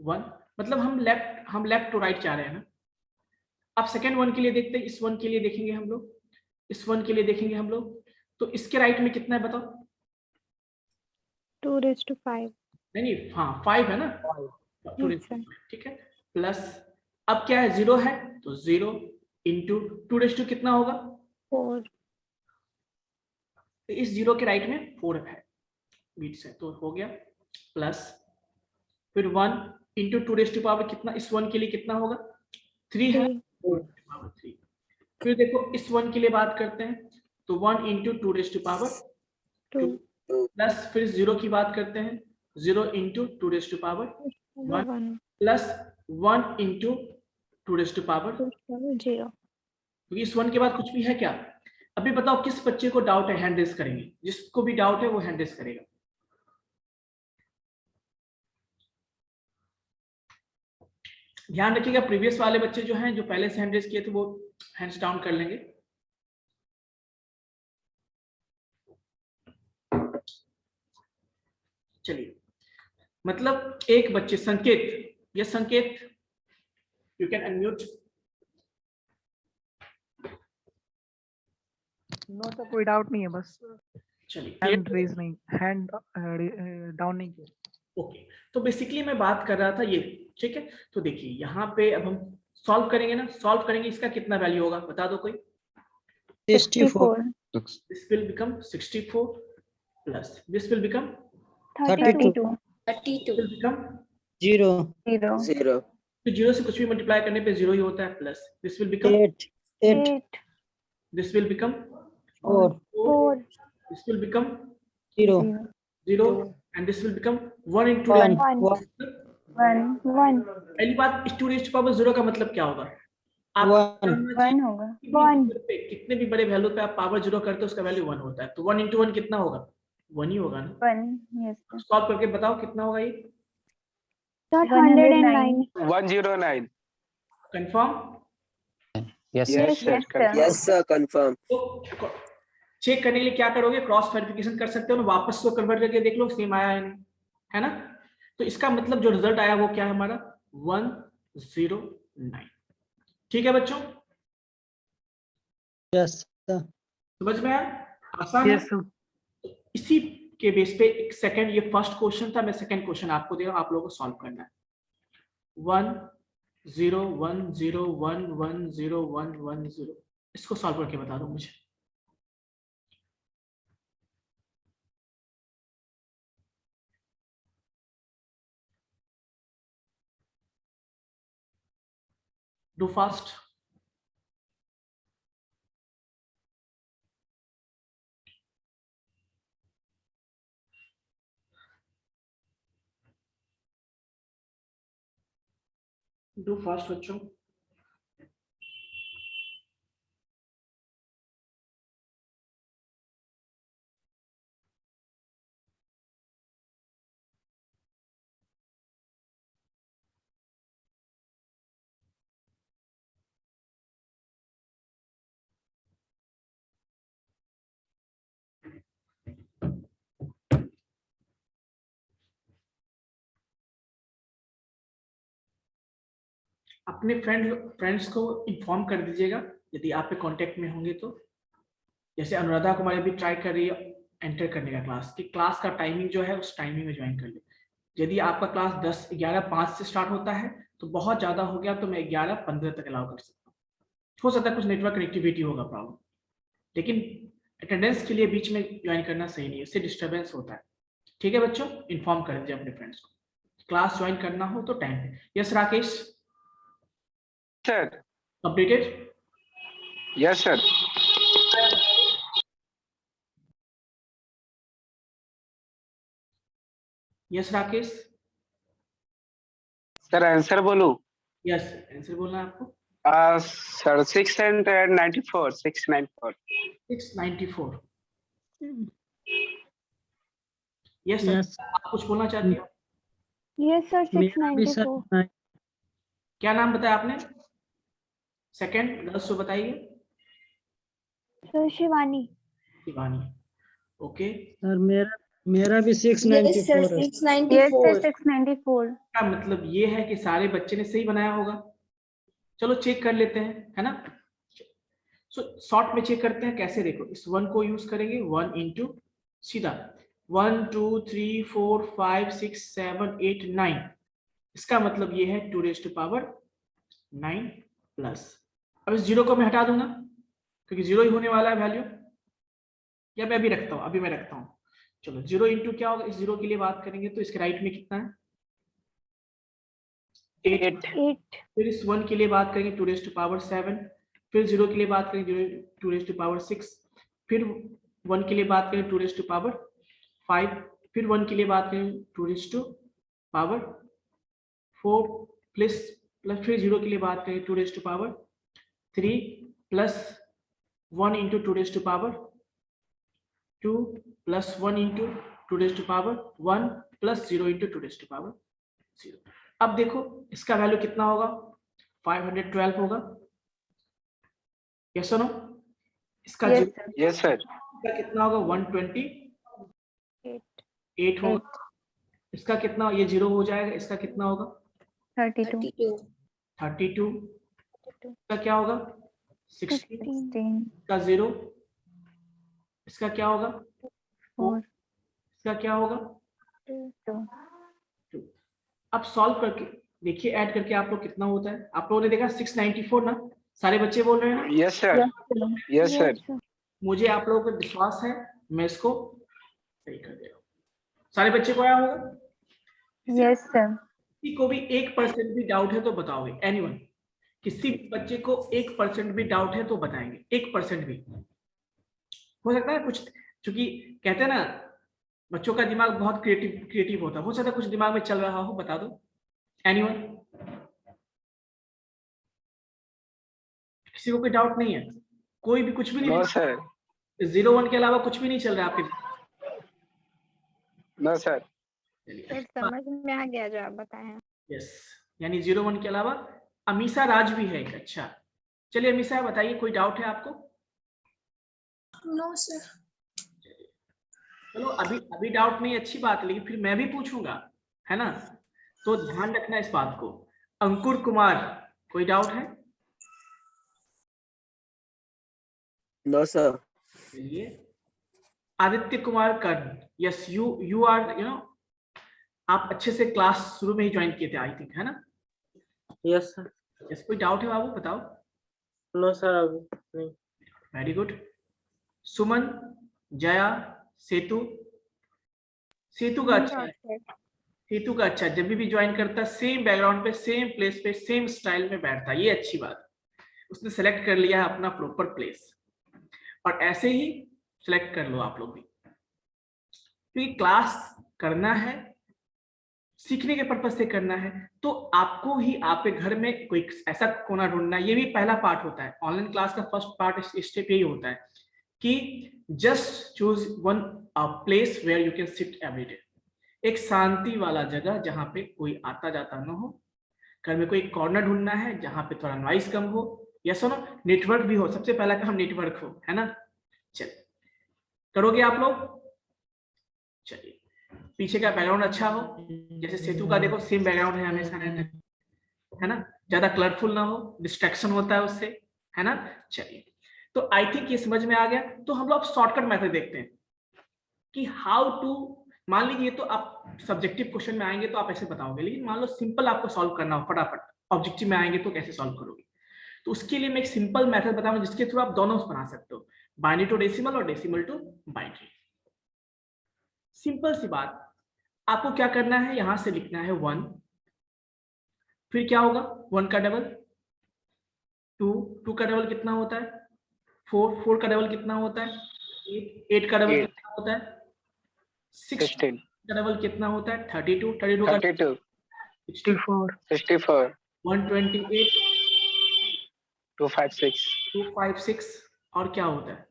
1, मतलब हम लेफ्ट टू राइट जा रहे हैं ना। अब सेकेंड 1 के लिए देखते हैं, इस 1 के लिए देखेंगे हम लोग, इस 1 के लिए देखेंगे हम लोग। तो इसके राइट में कितना है बताओ? 2 raised to 5। नहीं, हाँ 5 है ना। 2 raised to 5, ठीक है। प्लस अब क्या है? 0 है तो 0 इंटू 2 रेज़ टू कितना होगा? 4 तो इस 0 के राइट में 4 है बीट्स है, तो हो गया। प्लस फिर 1 इंटू 2 रेज़ टू पावर कितना? इस 1 के लिए कितना होगा? 3 है, 4 रेज़ टू पावर 3। फिर देखो इस 1 के लिए बात करते हैं, तो 1 into 2 raise to power 2 plus फिर 0 की बात करते हैं, 0 into 2 raise to power 1 plus 1 into 2 raise to power 0। क्योंकि इस 1 के बाद कुछ भी है क्या? अभी बताओ किस बच्चे को डाउट है? हैंड रेज करेंगे। जिसको भी डाउट है वो हैंड रेज करेगा। ध्यान रखिएगा, प्रीवियस वाले बच्चे जो हैं, जो पहले से हैंड रेज किए थे, वो हैंड्स डाउन कर लेंगे। चलिए, मतलब एक बच्चे संकेत, ये संकेत यू कैन अनम्यूट। नो तो कोई डाउट नहीं है, बस चलिए, हैंड रेज नहीं, हैंड डाउन नहीं किया। ओके, तो बेसिकली मैं बात कर रहा था ये, ठीक है। तो देखिए यहाँ पे अब हम सॉल्व करेंगे ना, सॉल्व करेंगे, इसका कितना वैल्यू होगा बता दो कोई? 64 this will become 64 plus this will become 32 will become 0 0 0 तो 0 से कुछ भी मल्टीप्लाई करने पे 0 ही होता है plus this will become 8 8 8 this will become 4 4 this will become 0 0 and this will become 1 into 1 9 1 पहली बात 2 raised to power 0 का मतलब क्या होगा? आप 1 होगा कितने भी बड़े वैल्यू पे आप पावर 0 करते हो उसका वैल्यू 1 होता है, तो 1 into 1 कितना होगा? 1 ही होगा ना। 1 यस सॉल्व करके बताओ कितना होगा ये? Sir 109 109. Confirm? Yes Yes, sir. Confirm. Yes, sir. Confirm. तो चेक करने के लिए क्या करोगे? क्रॉस वेरिफिकेशन कर सकते हो ना, वापस को कन्वर्ट करके देख लो सेम आया है नहीं, है ना। तो इसका मतलब जो रिजल्ट आया वो क्या है हमारा? 109। ठीक है बच्चों, यस समझ में आया? आसान है। Yes sir. इसी के बेस पे एक सेकंड, ये फर्स्ट क्वेश्चन था, मैं सेकंड क्वेश्चन आपको दे रहा हूं, आप लोगों को सॉल्व करना है। 1 0 1 0 1 1 0 1 1 0, इसको सॉल्व करके बता दो मुझे। Do fast. डू फास्ट बच्चों। अपने फ्रेंड्स को इन्फॉर्म कर दीजिएगा यदि आप पे कांटेक्ट में होंगे तो। जैसे अनुराधा कुमारी भी ट्राई कर रही है एंटर करने का क्लास, कि क्लास का टाइमिंग जो है उस टाइमिंग में ज्वाइन कर ले। यदि आपका क्लास 11:05 से स्टार्ट होता है तो बहुत ज़्यादा हो गया तो मैं 11:15 तक अलाउ कर सकता हूँ। हो सकता है कुछ नेटवर्क कनेक्टिविटी होगा प्रॉब्लम, लेकिन अटेंडेंस के लिए बीच में ज्वाइन करना सही नहीं है, उससे डिस्टर्बेंस होता है। ठीक है बच्चों, इन्फॉर्म कर दीजिए अपने फ्रेंड्स को, क्लास ज्वाइन करना हो तो टाइम पे। Yes Rakesh, Sir. Completed? Yes, sir. Yes Rakesh. Sir, answer बोलूं? यस, आंसर बोलना है आपको। Sir, 694. 694. 694। यस सर, यस आप कुछ बोलना चाहती हो? यस सर मेरा भी सर 694 क्या नाम बताया आपने? सेकंड गर्ल्स को बताइए। Sir Shivani Shivani, okay. Sir मेरा भी 694 है। यस सर 694 का मतलब ये है कि सारे बच्चे ने सही बनाया होगा। चलो चेक कर लेते हैं, है ना। सो शॉर्ट में चेक करते हैं कैसे, देखो इस 1 को यूज करेंगे, 1 इंटू सीधा 1 2 3 4 5 6 7 8 9, इसका मतलब ये है 2 raised to power 9 प्लस। अब इस 0 को मैं हटा दूंगा क्योंकि 0 ही होने वाला है वैल्यू, या मैं अभी रखता हूँ, अभी मैं रखता हूँ। चलो 0 इंटू क्या होगा, इस 0 के लिए बात करेंगे तो इसके राइट में कितना है? 8। 8 फिर इस 1 के लिए बात करेंगे 2 raised to power 7, फिर 0 के लिए बात करेंगे 2 raised to power 6, फिर 1 के लिए बात करेंगे 2 raised to power 5, फिर 1 के लिए बात करेंगे 2 raised to power 4 प्लस फिर 0 के लिए बात करेंगे 2 raised to power 3 plus 1 into 2 raised to power 2 plus 1 into 2 raised to power 1 plus 0 into 2 raised to power 0। अब देखो इसका वैल्यू कितना होगा? 512 होगा। Yes no? इसका Yes, sir. इसका कितना होगा? 128 होगा। इसका कितना, ये 0 हो जाएगा, इसका कितना होगा? 32 32। इसका क्या होगा? 16। 16 इसका 0, इसका क्या होगा? 4 इसका क्या होगा? 2 अब सॉल्व करके देखिए, ऐड करके आप लोग कितना होता है। आप लोगों ने देखा 694 ना, सारे बच्चे बोल रहे हैं ना? Yes, sir. Yes, sir. मुझे आप लोगों पर विश्वास है, मैं इसको सही कर दे रहा हूँ। सारे बच्चे को आया होगा? यस सर किसी को भी 1% भी डाउट है तो बताओगे? एनीवन? किसी बच्चे को 1% भी डाउट है तो बताएंगे? 1% भी हो सकता है कुछ, क्योंकि कहते हैं ना बच्चों का दिमाग बहुत क्रिएटिव होता है, हो सकता है कुछ दिमाग में चल रहा हो, बता दो। एनीवन? किसी को कोई डाउट नहीं है? कोई भी कुछ भी नहीं? No sir. 0-1 के अलावा कुछ भी नहीं चल रहा है आपके? No sir. सर समझ में आ गया जो आप बताए हैं। यस, यानी 0-1 के अलावा अमीशा राज भी है एक। अच्छा चलिए अमीशा बताइए, कोई डाउट है आपको? No sir. चलो अभी डाउट नहीं, अच्छी बात है, लेकिन फिर मैं भी पूछूंगा, है ना, तो ध्यान रखना इस बात को। अंकुर कुमार, कोई डाउट है? No sir. चलिए Aditya Kumar Karn, yes you are you know, आप अच्छे से क्लास शुरू में ही ज्वाइन किए थे आई थिंक, है ना? Yes sir. यस, कोई डाउट है बाबू, बताओ। नो सर अभी नहीं। Very good. सुमन, जया, सेतु का अच्छा है, सेतु का अच्छा, जब भी ज्वाइन करता है सेम बैकग्राउंड पे, सेम प्लेस पे, सेम स्टाइल में बैठता है, ये अच्छी बात है। उसने सेलेक्ट कर लिया है अपना प्रॉपर प्लेस, और ऐसे ही सेलेक्ट कर लो आप लोग भी, क्योंकि क्लास करना है, सीखने के पर्पज से करना है, तो आपको ही आपके घर में कोई ऐसा कोना ढूंढना है। ये भी पहला पार्ट होता है ऑनलाइन क्लास का, फर्स्ट पार्ट स्टेप यही होता है कि just choose one place where you can sit every day, एक शांति वाला जगह जहां पे कोई आता जाता ना हो। घर में कोई कॉर्नर ढूंढना है जहां पे थोड़ा नॉइस कम हो, या सुनो नेटवर्क भी हो, सबसे पहला काम नेटवर्क हो, है ना? चलिए करोगे आप लोग? चलिए पीछे का बैकग्राउंड अच्छा हो, जैसे सेतु का देखो सेम बैकग्राउंड है हमेशा रहता है ना, ज्यादा कलरफुल ना हो, डिस्ट्रैक्शन होता है उससे, है ना? चलिए तो आई थिंक ये समझ में आ गया। तो हम लोग शॉर्टकट मेथड देखते हैं कि हाउ टू, मान लीजिए तो आप सब्जेक्टिव क्वेश्चन में आएंगे तो आप ऐसे बताओगे, लेकिन मान लो सिंपल आपको सॉल्व करना हो फटाफट, ऑब्जेक्टिव में आएंगे तो कैसे सॉल्व करोगे? तो उसके लिए मैं एक सिंपल मेथड बताऊंगा जिसके थ्रू आप दोनों बना सकते हो, बाइनरी टू डेसिमल और डेसिमल टू बाइनरी। सिंपल सी बात, आपको क्या करना है, यहां से लिखना है 1, फिर क्या होगा 1 का डबल 2 का डबल कितना होता है 4 का डबल कितना होता है 8 का डबल कितना होता है 16 का डबल कितना होता है 32 का 64 128 256 और क्या होता है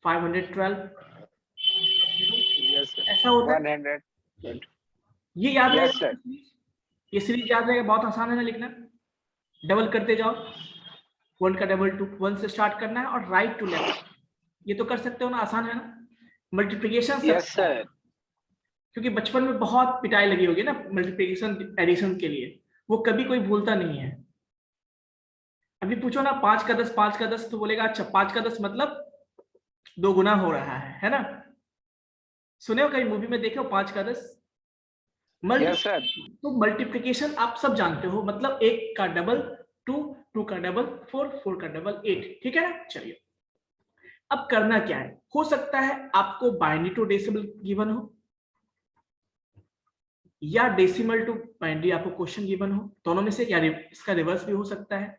512 ऐसा होता है। ये याद रहेगा, ये सीरीज याद रहेगा, बहुत आसान है ना लिखना, डबल करते जाओ, 1 का डबल 2, 1 से स्टार्ट करना है और राइट टू लेफ्ट, ये तो कर सकते हो ना, आसान है ना? मल्टीप्लिकेशन क्योंकि बचपन में बहुत पिटाई लगी होगी ना मल्टीप्लिकेशन एडिशन के लिए, वो कभी कोई भूलता नहीं है। अभी पूछो ना 5 का 10 तो बोलेगा अच्छा 5 का 10 मतलब 2 गुना हो रहा है ना? सुने हो कहीं मूवी में देखे हो 5 का 10? तो मल्टीप्लिकेशन आप सब जानते हो, मतलब 1 का डबल 2 का डबल 4 का डबल 8, ठीक है ना? चलिए अब करना क्या है, हो सकता है आपको बाइनरी टू डेसिमल गिवन हो या डेसिमल टू बाइनरी आपको क्वेश्चन गिवन हो, दोनों में से, या इसका रिवर्स भी हो सकता है।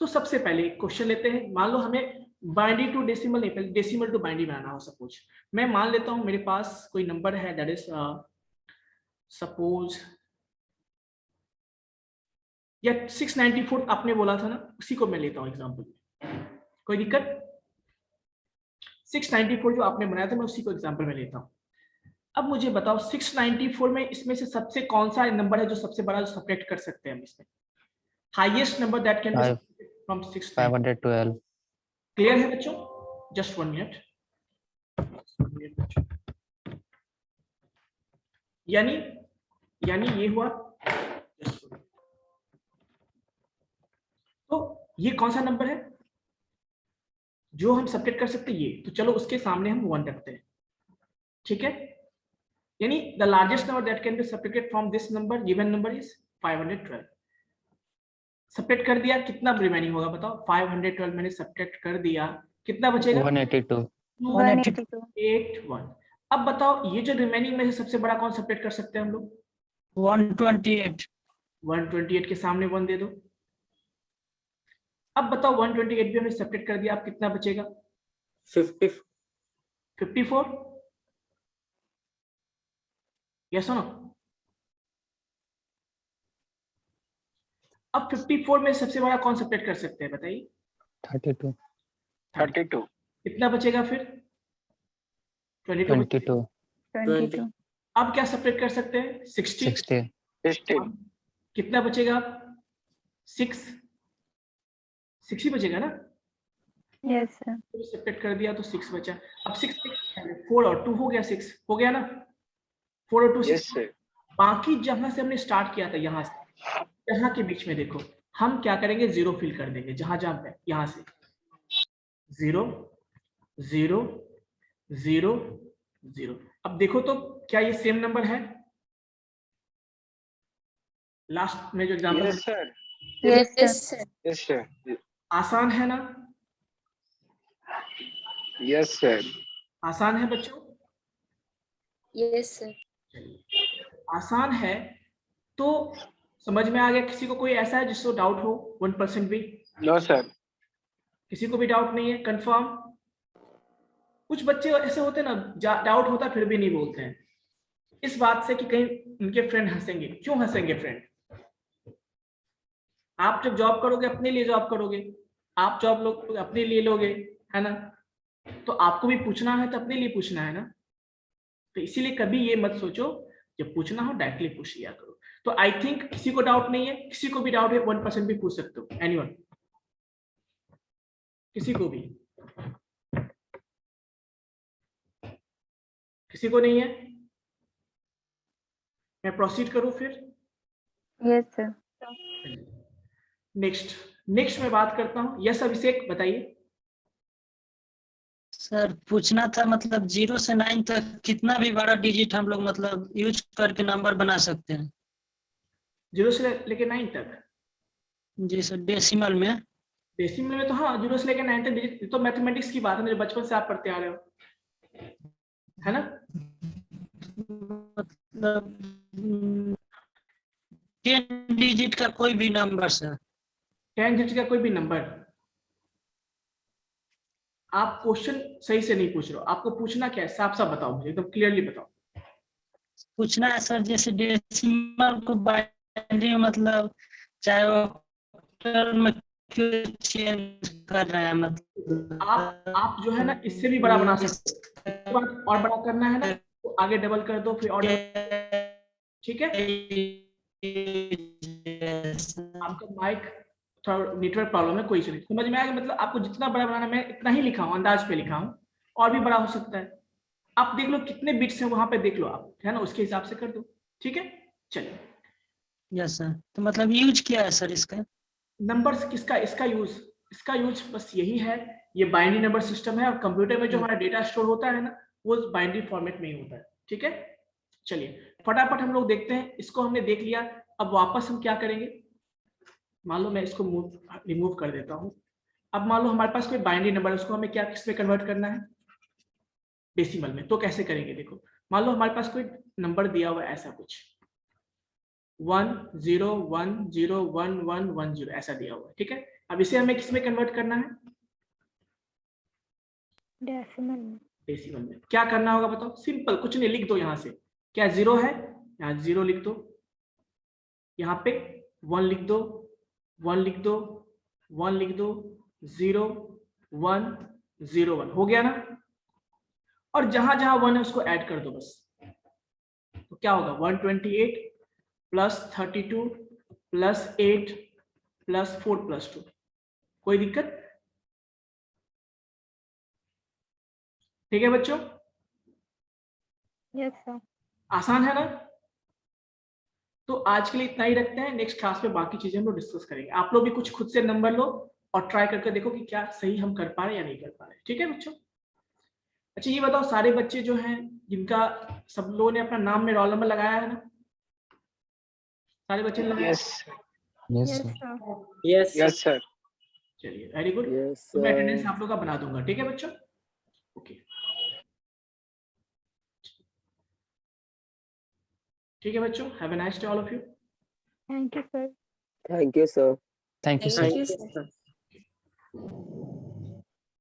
तो सबसे पहले क्वेश्चन लेते हैं, मान लो हमें बाइनरी टू डेसिमल नहीं, पहले डेसिमल टू बाइनरी बनाना हो। सपोज मैं मान लेता हूं मेरे पास कोई नंबर है, दैट इज सपोज या 694 आपने बोला था ना, उसी को मैं लेता हूं एग्जांपल, कोई दिक्कत? 694 जो आपने बनाया था मैं उसी को एग्जांपल में लेता हूं। अब मुझे बताओ 694 में इसमें से सबसे कौन सा नंबर है जो सबसे बड़ा, जो सब्ट्रैक्ट कर सकते हैं हम इसमें? Highest number that can be from 512। Clear है बच्चों? Just 1 minute. यानी ये हुआ, तो ये कौन सा नंबर है जो हम सब्ट्रैक्ट कर सकते हैं? ये तो चलो उसके सामने हम 1 रखते हैं, ठीक है? यानी the largest number that can be subtracted from this number given number is 512। Subtract कर दिया, कितना रिमेनिंग होगा बताओ? 512 मैंने सब्ट्रैक्ट कर दिया, कितना बचेगा? 182। 81। अब बताओ ये जो रिमेनिंग में से सबसे बड़ा कौन सब्ट्रैक्ट कर सकते हैं हम लोग? 128 128 के सामने 1 दे दो। अब बताओ 128 भी हमने सेपरेट कर दिया, अब कितना बचेगा? 54। Yes no? अब 54 में सबसे बड़ा कौन सेपरेट कर सकते हैं बताइए? 32 32 कितना बचेगा फिर? 22 बचेगा। 22 22 अब क्या सेपरेट कर सकते हैं? 60। 60 60 कितना बचेगा? 6 ही बचेगा ना? यस सर तो सेपरेट कर दिया तो 6 बचा। अब 6 4 और 2 हो गया, 6 हो गया ना? 4 और 2 6। यस सर बाकी जहां से हमने स्टार्ट किया था, यहाँ से यहाँ के बीच में देखो, हम क्या करेंगे? 0 फिल कर देंगे जहां जहां पे, यहाँ से 0 0 0 0। अब देखो तो क्या ये सेम नंबर है? लास्ट में जो example, yes sir yes sir yes sir आसान है ना? यस सर आसान है बच्चों? यस सर आसान है तो समझ में आ गया? किसी को कोई ऐसा है जिसको डाउट हो? 1% भी? नो सर किसी को भी डाउट नहीं है? कंफर्म? कुछ बच्चे ऐसे होते हैं ना, डाउट होता फिर भी नहीं बोलते हैं, इस बात से कि कहीं उनके फ्रेंड हंसेंगे। क्यों हंसेंगे फ्रेंड? आप जब जॉब करोगे अपने लिए जॉब करोगे, आप जॉब लोग अपने लिए लोगे, है ना? तो आपको भी पूछना है तो अपने लिए पूछना है ना? तो इसीलिए कभी ये मत सोचो, जब पूछना हो डायरेक्टली पूछ लिया करो। तो आई थिंक किसी को डाउट नहीं है। किसी को भी डाउट है 1% भी पूछ सकते हो। एनीवन? किसी को भी? किसी को नहीं है? मैं प्रोसीड करूं फिर? यस सर नेक्स्ट मैं बात करता हूं। यस अभिषेक बताइए। सर पूछना था, मतलब 0 से 9 तक कितना भी बड़ा डिजिट हम लोग मतलब यूज करके नंबर बना सकते हैं? 0 से लेके 9 तक? जी सर, डेसिमल में। डेसिमल में तो हाँ, 0 से लेके 9 तक डिजिट तो मैथमेटिक्स की बात है, जो बचपन से आप पढ़ते आ रहे हो, है ना? मतलब 10 डिजिट का कोई भी नंबर सर। 10 डिजिट का कोई भी नंबर? आप क्वेश्चन सही से नहीं पूछ रहे हो। आपको पूछना क्या है? साफ साफ बताओ मुझे, एकदम क्लियरली बताओ। पूछना है सर, जैसे डेसिमल को बाइनरी मतलब चाहे वो ऑक्टल में क्यों चेंज कर रहे हैं, मतलब आप जो है ना इससे भी बड़ा बना सकते हो। और बड़ा करना है ना तो आगे डबल कर दो, फिर और ठीक है। आपका माइक थोड़ा नेटवर्क प्रॉब्लम है, कोई इशू नहीं। समझ में आएगा? मतलब आपको जितना बड़ा बनाना, मैं इतना ही लिखा हूँ, अंदाज पे लिखा हूँ, और भी बड़ा हो सकता है। आप देख लो कितने बिट्स हैं वहां पे, देख लो आप, है ना? उसके हिसाब से कर दो, ठीक है? चलिए। यस सर, तो मतलब यूज क्या है सर इसका? नंबर्स किसका? इसका यूज बस यही है, ये बाइनरी नंबर सिस्टम है, और कंप्यूटर में जो हमारा डेटा स्टोर होता है ना, वो बाइनरी फॉर्मेट में ही होता है, ठीक है? चलिए फटाफट हम लोग देखते हैं। इसको हमने देख लिया, अब वापस हम क्या करेंगे? मान लो मैं इसको रिमूव कर देता हूं। अब मान लो हमारे पास कोई बाइनरी नंबर है, उसको हमें क्या किस में कन्वर्ट करना है? डेसिमल में। तो कैसे करेंगे? देखो, मान लो हमारे पास कोई नंबर दिया हुआ है ऐसा कुछ, 10101110 ऐसा दिया हुआ है, ठीक है? अब इसे हमें किस में कन्वर्ट करना है? डेसिमल में डेसिमल में। क्या करना होगा बताओ? सिंपल, कुछ नहीं, लिख दो यहाँ से। क्या 0 है? यहाँ 0 लिख दो, यहाँ पे 1 लिख दो, 1 लिख दो, 1 लिख दो, 0 1 0 1 हो गया ना? और जहां जहां 1 है उसको ऐड कर दो बस। तो क्या होगा? 128 प्लस 32 प्लस 8 प्लस 4 प्लस 2। कोई दिक्कत? ठीक है बच्चों? यस सर आसान है ना? तो आज के लिए इतना ही रखते हैं। नेक्स्ट क्लास में बाकी चीजें हम लोग डिस्कस करेंगे। आप लोग भी कुछ खुद से नंबर लो और ट्राई करके देखो कि क्या सही हम कर पा रहे हैं या नहीं कर पा रहे। ठीक है बच्चों? अच्छा ये बताओ, सारे बच्चे जो हैं जिनका सब लोगों ने अपना नाम में रोल नंबर लगाया है ना? सारे बच्चे ने लगाया? Yes yes yes sir sir yes yes sir चलिए वेरी गुड। यस तो मैं अटेंडेंस आप लोग का बना दूंगा, ठीक है बच्चों? ओके। ठीक है बच्चों, have a nice day all of you. Thank you sir. Thank you sir. Thank you, sir. Thank you, Thank you, sir. sir.